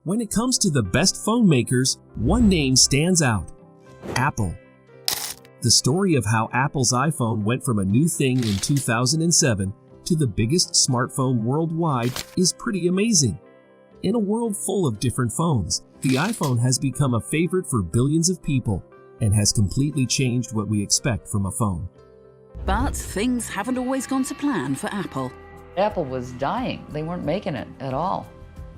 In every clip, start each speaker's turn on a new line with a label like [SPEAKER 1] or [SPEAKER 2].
[SPEAKER 1] When it comes to the best phone makers, one name stands out: Apple. The story of how Apple's iPhone went from a new thing in 2007 to the biggest smartphone worldwide is pretty amazing. In a world full of different phones, the iPhone has become a favorite for billions of people and has completely changed what we expect from a phone.
[SPEAKER 2] But things haven't always gone to plan for Apple.
[SPEAKER 3] Apple was dying. They weren't making it at all.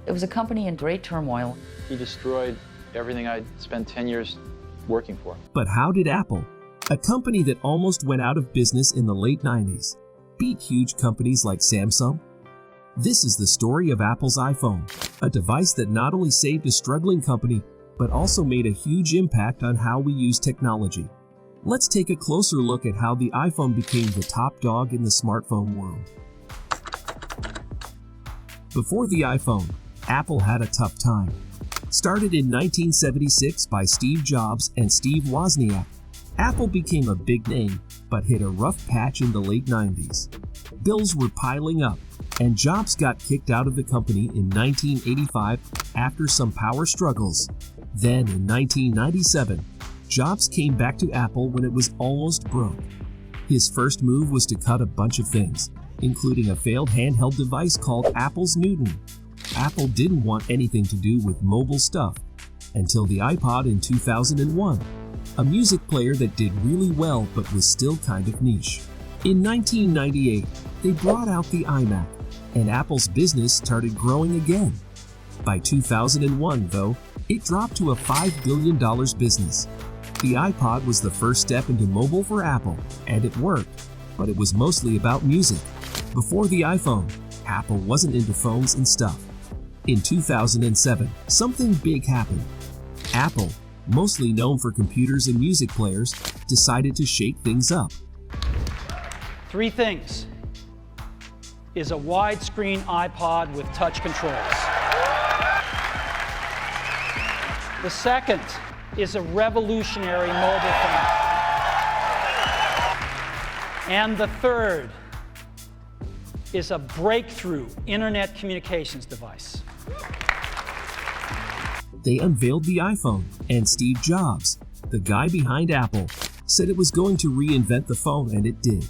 [SPEAKER 3] It was a company in great turmoil.
[SPEAKER 4] He destroyed everything I'd spent 10 years working for.
[SPEAKER 1] But how did Apple, a company that almost went out of business in the late 90s, beat huge companies like Samsung? This is the story of Apple's iPhone, a device that not only saved a struggling company, but also made a huge impact on how we use technology. Let's take a closer look at how the iPhone became the top dog in the smartphone world. Before the iPhone, Apple had a tough time. Started in 1976 by Steve Jobs and Steve Wozniak, Apple became a big name, but hit a rough patch in the late 90s. Bills were piling up, and Jobs got kicked out of the company in 1985 after some power struggles. Then in 1997, Jobs came back to Apple when it was almost broke. His first move was to cut a bunch of things, including a failed handheld device called Apple's Newton. Apple didn't want anything to do with mobile stuff until the iPod in 2001, a music player that did really well but was still kind of niche. In 1998, they brought out the iMac, and Apple's business started growing again. By 2001, though, it dropped to a $5 billion business. The iPod was the first step into mobile for Apple, and it worked, but it was mostly about music. Before the iPhone, Apple wasn't into phones and stuff. In 2007, something big happened. Apple, mostly known for computers and music players, decided to shake things up.
[SPEAKER 5] Three things is a widescreen iPod with touch controls. The second is a revolutionary mobile phone. And the third is a breakthrough internet communications device.
[SPEAKER 1] They unveiled the iPhone, and Steve Jobs, the guy behind Apple, said it was going to reinvent the phone, and it did.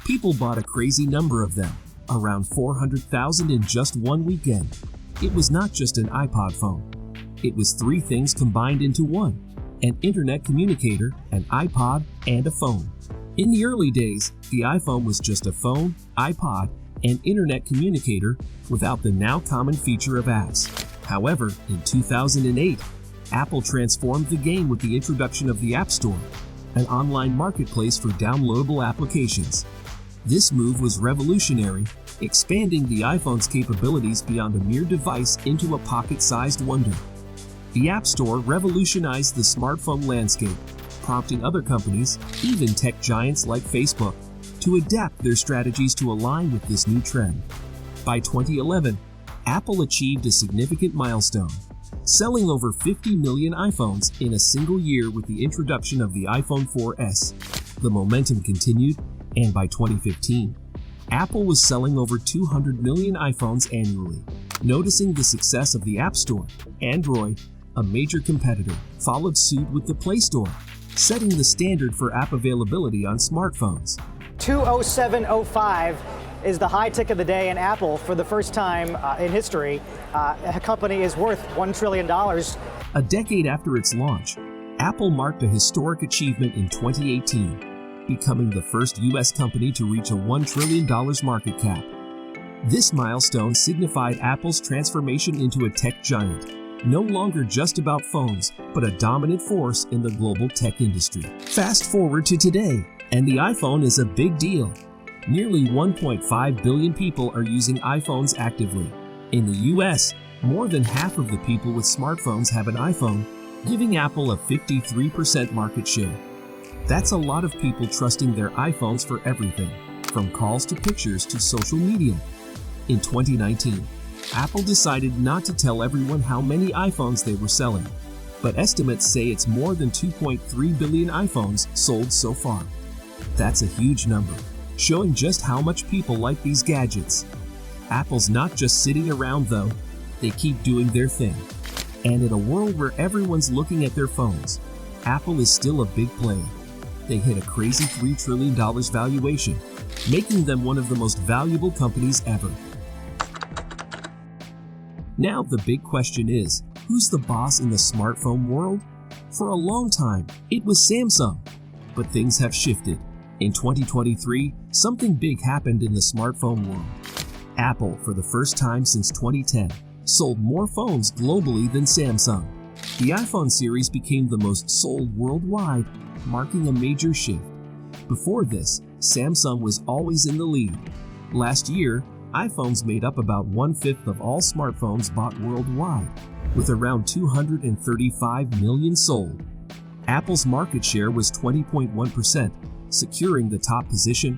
[SPEAKER 1] People bought a crazy number of them, around 400,000 in just one weekend. It was not just an iPod phone. It was three things combined into one: an internet communicator, an iPod, and a phone. In the early days, the iPhone was just a phone, iPod, and internet communicator without the now common feature of apps. However, in 2008, Apple transformed the game with the introduction of the App Store, an online marketplace for downloadable applications. This move was revolutionary, expanding the iPhone's capabilities beyond a mere device into a pocket-sized wonder. The App Store revolutionized the smartphone landscape, prompting other companies, even tech giants like Facebook, to adapt their strategies to align with this new trend. By 2011, Apple achieved a significant milestone, selling over 50 million iPhones in a single year with the introduction of the iPhone 4S. The momentum continued, and by 2015, Apple was selling over 200 million iPhones annually. Noticing the success of the App Store, Android, a major competitor, followed suit with the Play Store, setting the standard for app availability on smartphones.
[SPEAKER 6] 20705 is the high tick of the day, and Apple, for the first time in history, a company is worth $1 trillion.
[SPEAKER 1] A decade after its launch, Apple marked a historic achievement in 2018, becoming the first U.S. company to reach a $1 trillion market cap. This milestone signified Apple's transformation into a tech giant, no longer just about phones, but a dominant force in the global tech industry. Fast forward to today, and the iPhone is a big deal. Nearly 1.5 billion people are using iPhones actively. In the US, more than half of the people with smartphones have an iPhone, giving Apple a 53% market share. That's a lot of people trusting their iPhones for everything, from calls to pictures to social media. In 2019, Apple decided not to tell everyone how many iPhones they were selling, but estimates say it's more than 2.3 billion iPhones sold so far. That's a huge number, showing just how much people like these gadgets. Apple's not just sitting around though, they keep doing their thing. And in a world where everyone's looking at their phones, Apple is still a big player. They hit a crazy $3 trillion valuation, making them one of the most valuable companies ever. Now the big question is, who's the boss in the smartphone world? For a long time, it was Samsung, but things have shifted. In 2023, something big happened in the smartphone world. Apple, for the first time since 2010, sold more phones globally than Samsung. The iPhone series became the most sold worldwide, marking a major shift. Before this, Samsung was always in the lead. Last year, iPhones made up about 1/5 of all smartphones bought worldwide, with around 235 million sold. Apple's market share was 20.1%, securing the top position,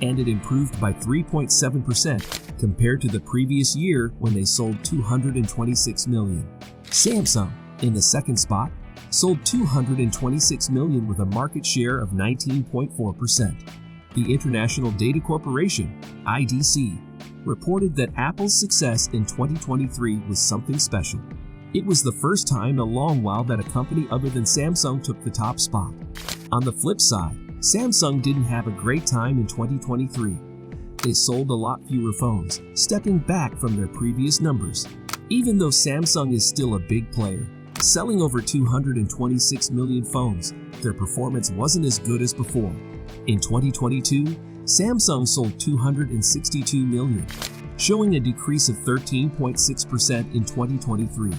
[SPEAKER 1] and it improved by 3.7% compared to the previous year when they sold 226 million. Samsung, in the second spot, sold 226 million with a market share of 19.4%. The International Data Corporation, IDC, reported that Apple's success in 2023 was something special. It was the first time in a long while that a company other than Samsung took the top spot. On the flip side, Samsung didn't have a great time in 2023. They sold a lot fewer phones, stepping back from their previous numbers. Even though Samsung is still a big player, selling over 226 million phones, their performance wasn't as good as before. In 2022, Samsung sold 262 million, showing a decrease of 13.6% in 2023.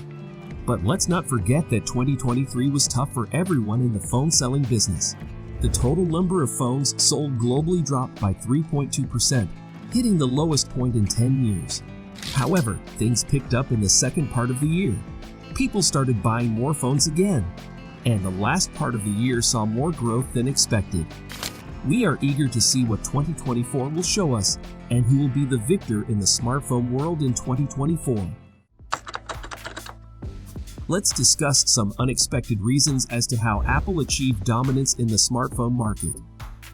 [SPEAKER 1] But let's not forget that 2023 was tough for everyone in the phone selling business. The total number of phones sold globally dropped by 3.2%, hitting the lowest point in 10 years. However, things picked up in the second part of the year. People started buying more phones again, and the last part of the year saw more growth than expected. We are eager to see what 2024 will show us and who will be the victor in the smartphone world in 2024. Let's discuss some unexpected reasons as to how Apple achieved dominance in the smartphone market.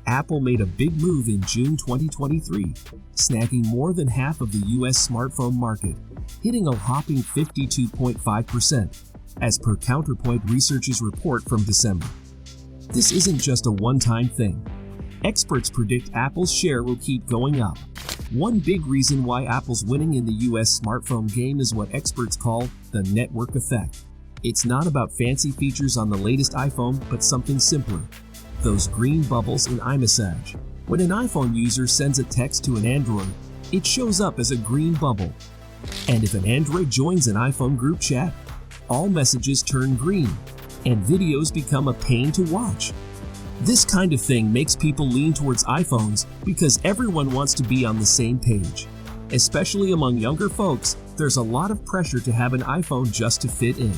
[SPEAKER 1] Apple made a big move in June 2023, snagging more than half of the US smartphone market, hitting a whopping 52.5%, as per Counterpoint Research's report from December. This isn't just a one-time thing. Experts predict Apple's share will keep going up. One big reason why Apple's winning in the US smartphone game is what experts call the network effect. It's not about fancy features on the latest iPhone, but something simpler. Those green bubbles in iMessage. When an iPhone user sends a text to an Android, it shows up as a green bubble. And if an Android joins an iPhone group chat, all messages turn green, and videos become a pain to watch. This kind of thing makes people lean towards iPhones because everyone wants to be on the same page. Especially among younger folks, there's a lot of pressure to have an iPhone just to fit in.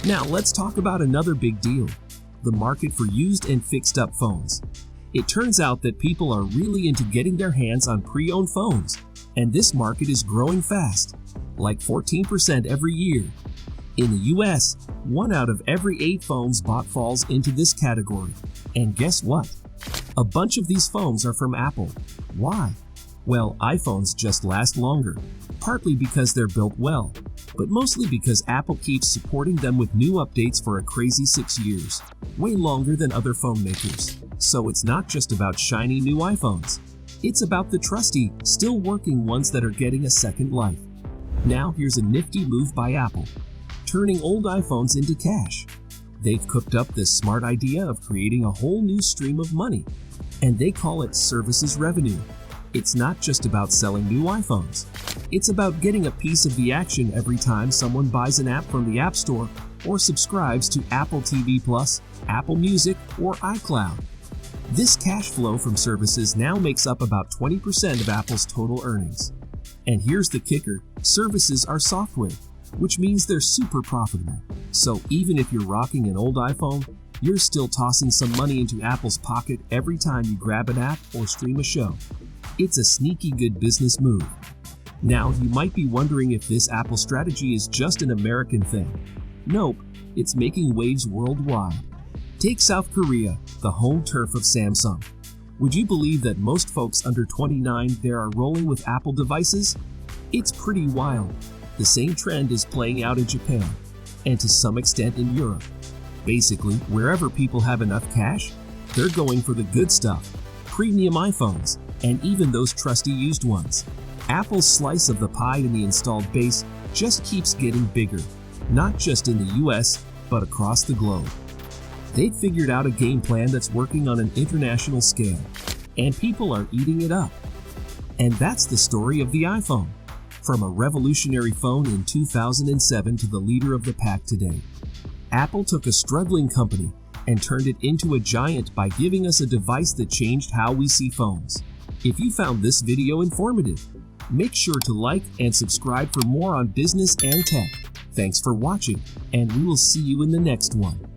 [SPEAKER 1] Now let's talk about another big deal, the market for used and fixed-up phones. It turns out that people are really into getting their hands on pre-owned phones, and this market is growing fast, like 14% every year. In the US, 1 out of every 8 phones bought falls into this category. And guess what? A bunch of these phones are from Apple. Why? Well, iPhones just last longer, partly because they're built well, but mostly because Apple keeps supporting them with new updates for a crazy 6 years, way longer than other phone makers. So it's not just about shiny new iPhones. It's about the trusty, still working ones that are getting a second life. Now here's a nifty move by Apple, turning old iPhones into cash. They've cooked up this smart idea of creating a whole new stream of money, and they call it services revenue. It's not just about selling new iPhones. It's about getting a piece of the action every time someone buys an app from the App Store or subscribes to Apple TV Plus, Apple Music, or iCloud. This cash flow from services now makes up about 20% of Apple's total earnings. And here's the kicker, services are software, which means they're super profitable. So even if you're rocking an old iPhone, you're still tossing some money into Apple's pocket every time you grab an app or stream a show. It's a sneaky good business move. Now, you might be wondering if this Apple strategy is just an American thing. Nope, it's making waves worldwide. Take South Korea, the home turf of Samsung. Would you believe that most folks under 29 there are rolling with Apple devices? It's pretty wild. The same trend is playing out in Japan. and to some extent in Europe. Basically, wherever people have enough cash, they're going for the good stuff, premium iPhones, and even those trusty used ones. Apple's slice of the pie in the installed base just keeps getting bigger, not just in the US, but across the globe. They've figured out a game plan that's working on an international scale, and people are eating it up. And that's the story of the iPhone, from a revolutionary phone in 2007 to the leader of the pack today. Apple took a struggling company and turned it into a giant by giving us a device that changed how we see phones. If you found this video informative, make sure to like and subscribe for more on business and tech. Thanks for watching, and we will see you in the next one.